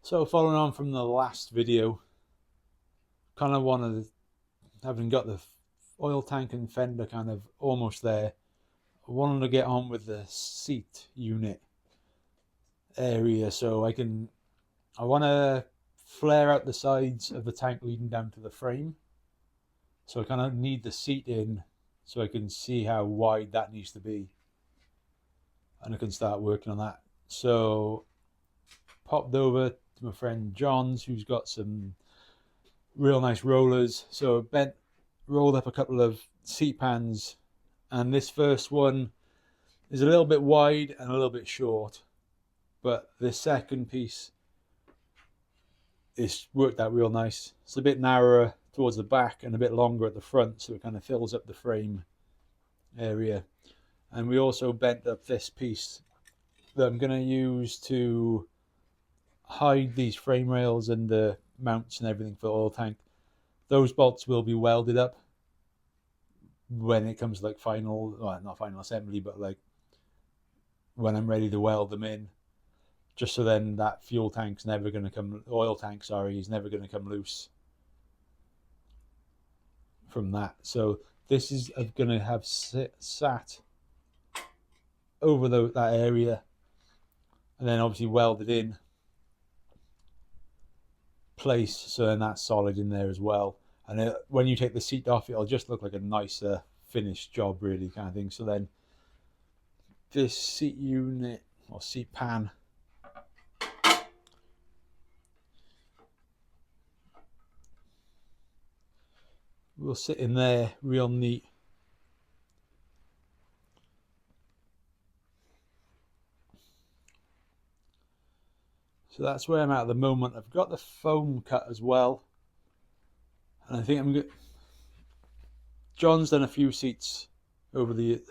So following on from the last video, kind of wanted, having got the oil tank and fender kind of almost there, I wanted to get on with the seat unit area. So I want to flare out the sides of the tank leading down to the frame. So I kind of need the seat in so I can see how wide that needs to be. And I can start working on that. So popped over to my friend John's, who's got some real nice rollers. So rolled up a couple of seat pans, and this first one is a little bit wide and a little bit short, but this second piece is worked out real nice. It's a bit narrower towards the back and a bit longer at the front, so it kind of fills up the frame area. And we also bent up this piece that I'm going to use to hide these frame rails and the mounts and everything for the oil tank. Those bolts will be welded up when it comes to like final, well, not final assembly, but like when I'm ready to weld them in, just so then that fuel tank's never going to come, oil tank, sorry, is never going to come loose from that. So this is going to have sat over that area, and then obviously welded in place, so then that's solid in there as well. And when you take the seat off, it'll just look like a nicer finished job, really, kind of thing. So then this seat unit or seat pan will sit in there real neat. So that's where I'm at the moment. I've got the foam cut as well, and I think I'm good. John's done a few seats over the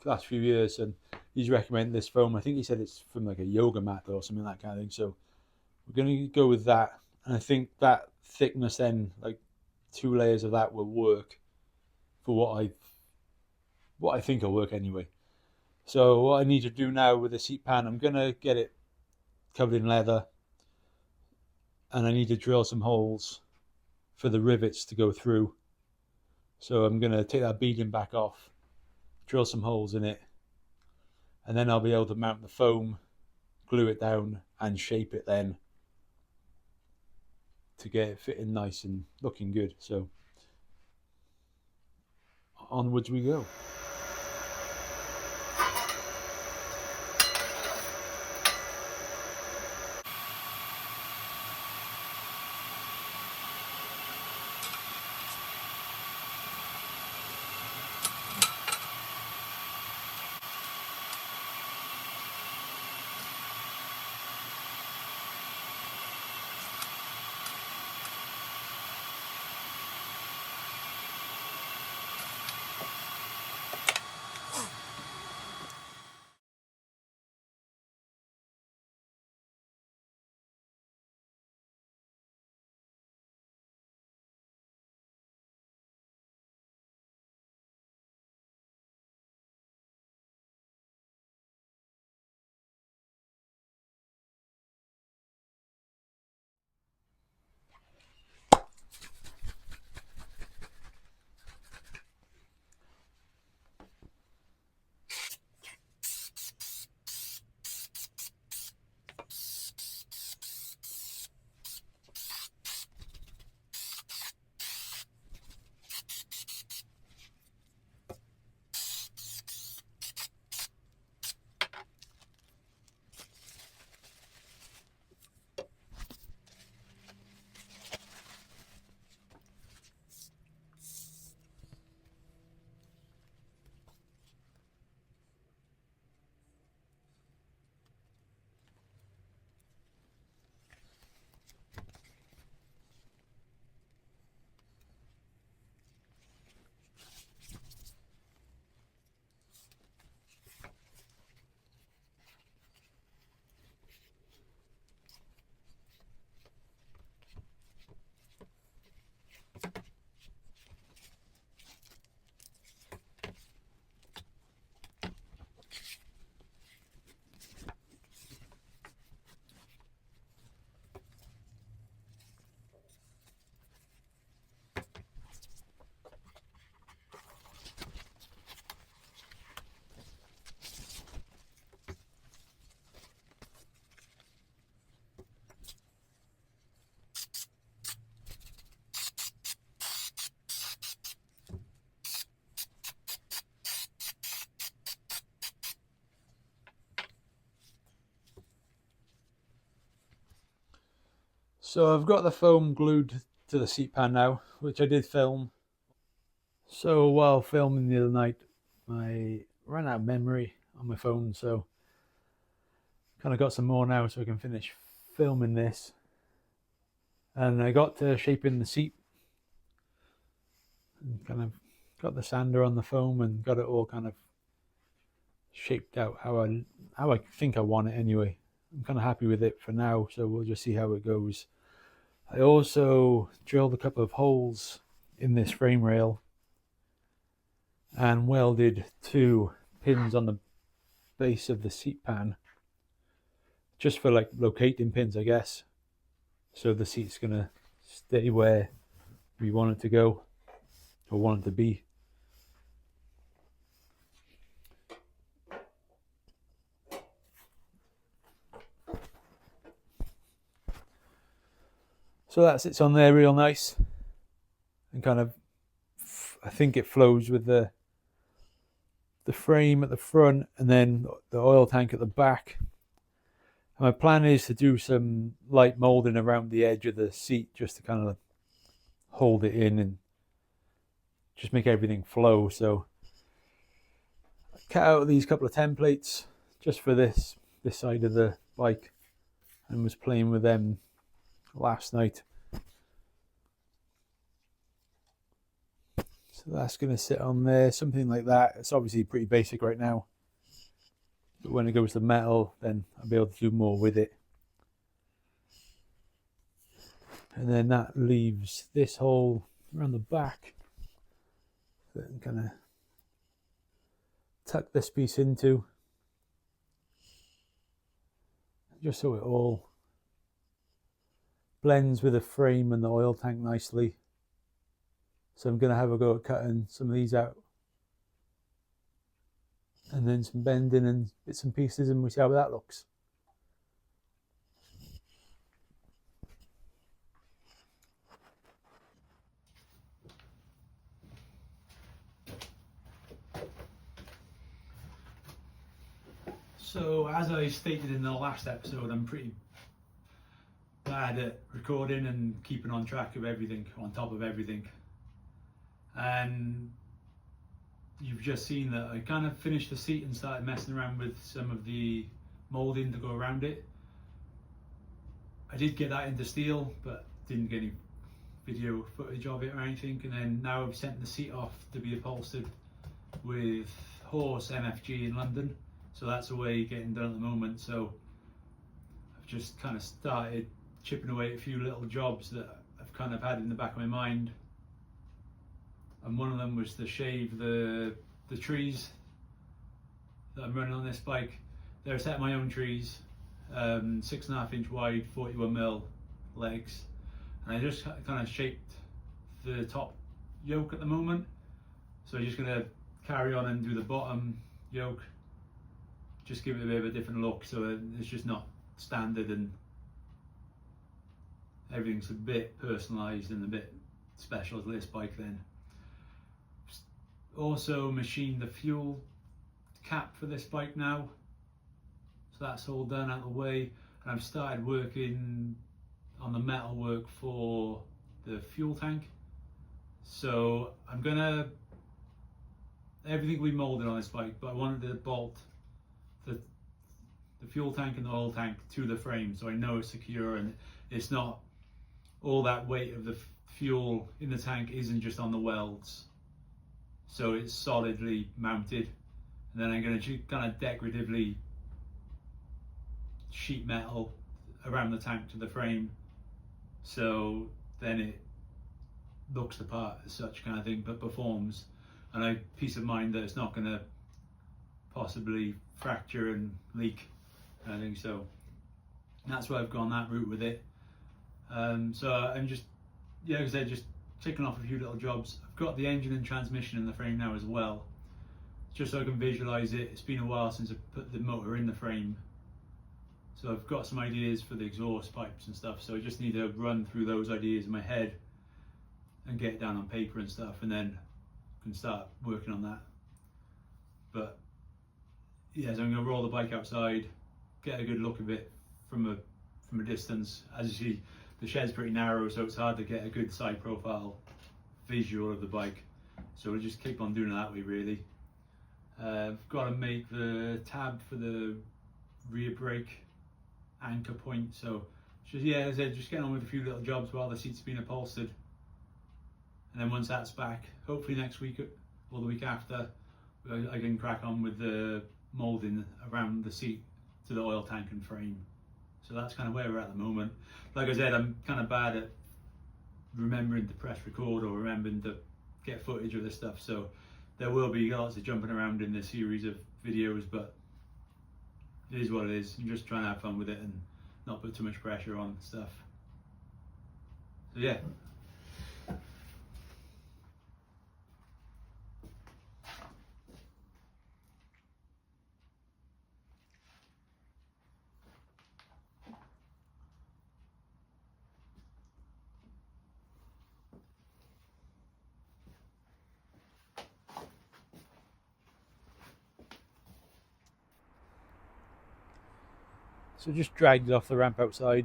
last few years, and he's recommended this foam. I think he said it's from like a yoga mat or something, that kind of thing. So we're going to go with that, and I think that thickness then, like 2 layers of that, will work for what I think will work anyway. So what I need to do now with the seat pan, I'm going to get it covered in leather, and I need to drill some holes for the rivets to go through. So I'm going to take that beading back off, drill some holes in it, and then I'll be able to mount the foam, glue it down, and shape it then to get it fitting nice and looking good. So onwards we go. So I've got the foam glued to the seat pan now, which I did film. So while filming the other night, I ran out of memory on my phone, so kind of got some more now so I can finish filming this. And I got to shaping the seat and kind of got the sander on the foam and got it all kind of shaped out how I think I want it anyway. I'm kind of happy with it for now, so we'll just see how it goes. I also drilled a couple of holes in this frame rail and welded 2 pins on the base of the seat pan, just for like locating pins, I guess, so the seat's gonna stay where we want it to go or want it to be. So that sits on there real nice and kind of, I think it flows with the frame at the front and then the oil tank at the back. And my plan is to do some light molding around the edge of the seat just to kind of hold it in and just make everything flow. So I cut out these couple of templates just for this side of the bike and was playing with them last night. So that's going to sit on there, something like that. It's obviously pretty basic right now, but when it goes to metal, then I'll be able to do more with it. And then that leaves this hole around the back that I'm going to tuck this piece into, just so it all blends with the frame and the oil tank nicely. So I'm going to have a go at cutting some of these out and then some bending and bits and pieces, and we see how that looks. So as I stated in the last episode, I'm pretty bad at recording and keeping on track of everything, on top of everything. And you've just seen that I kind of finished the seat and started messing around with some of the moulding to go around it. I did get that into steel, but didn't get any video footage of it or anything. And then now I've sent the seat off to be upholstered with Horse MFG in London. So that's away getting done at the moment. So I've just kind of started chipping away at a few little jobs that I've kind of had in the back of my mind. And one of them was to shave the trees that I'm running on this bike. They're a set of my own trees, 6.5 inch wide, 41mm legs. And I just kind of shaped the top yoke at the moment. So I'm just gonna carry on and do the bottom yoke, just give it a bit of a different look, so it's just not standard and everything's a bit personalised and a bit special to this bike then. Also machined the fuel cap for this bike now, so that's all done out of the way, and I've started working on the metal work for the fuel tank. So I'm gonna, everything will be moulded on this bike, but I wanted to bolt the fuel tank and the oil tank to the frame so I know it's secure and it's not all that weight of the fuel in the tank isn't just on the welds, so it's solidly mounted. And then I'm going to kind of decoratively sheet metal around the tank to the frame, so then it looks the part as such kind of thing, but performs, and I have peace of mind that it's not going to possibly fracture and leak. I think so. That's why I've gone that route with it. So I'm just, yeah, because they're just ticking off a few little jobs. I've got the engine and transmission in the frame now as well, just so I can visualize it. It's been a while since I put the motor in the frame, so I've got some ideas for the exhaust pipes and stuff. So I just need to run through those ideas in my head and get it down on paper and stuff, and then I can start working on that. But yeah, so I'm going to roll the bike outside, get a good look of it from a distance. As you see, the shed's pretty narrow, so it's hard to get a good side profile visual of the bike. So we'll just keep on doing it that way really. I've got to make the tab for the rear brake anchor point, so just, yeah, as I said, just getting on with a few little jobs while the seat's been upholstered. And then once that's back, hopefully next week or the week after, I can crack on with the moulding around the seat to the oil tank and frame. So that's kind of where we're at the moment. Like I said, I'm kind of bad at remembering to press record or remembering to get footage of this stuff, so there will be lots of jumping around in this series of videos, but it is what it is. I'm just trying to have fun with it and not put too much pressure on stuff. So yeah. So just dragged it off the ramp outside.